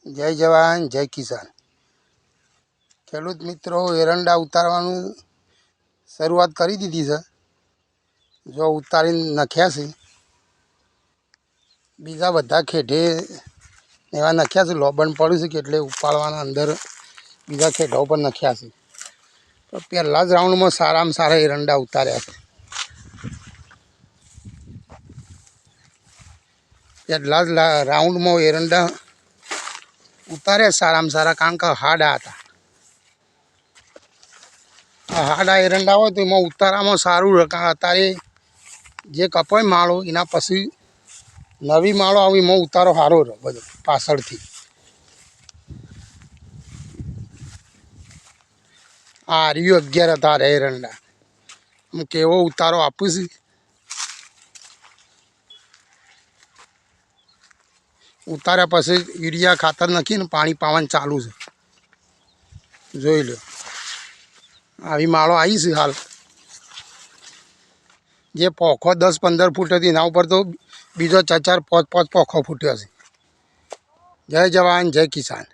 જય જવાન જય કિસાન। ખેડૂત મિત્રો એરંડા ઉતારવાનું શરૂઆત કરી દીધી છે। જો ઉતારીને નાખ્યા છે, બીજા બધા ખેઢે એવા નાખ્યા છે। લોબણ પડ્યું છે કે એટલે ઉપાડવાના અંદર બીજા ખેઢા ઉપર નાખ્યા છે। તો પહેલા જ રાઉન્ડમાં સારામાં સારા એરંડા ઉતાર્યા છે। પહેલા જ રાઉન્ડમાં એરંડા ઉતાર્યા સારામાં સારા, કારણ કે હાડા હતા। આ હાડા એરંડા હોય તો એમાં ઉતારામાં સારું રહે। અત્યારે જે કપાય માળો એના પછી નવી માળો આવે એમાં ઉતારો સારો રહે બધો પાછળથી। આ રહ્યું 11 હતા એરંડા, આમ કેવો ઉતારો આપું છે। ઉતાર્યા પછી યુરિયા ખાતર નાખીને પાણી પાવાનું ચાલુ છે। જોઈ લો આવી માળો આવી છે હાલ। જે પોખો 10-15 ફૂટ હતી એના ઉપર તો બીજો 4-4, 5-5 પોખો ફૂટ્યો છે। જય જવાન જય કિસાન।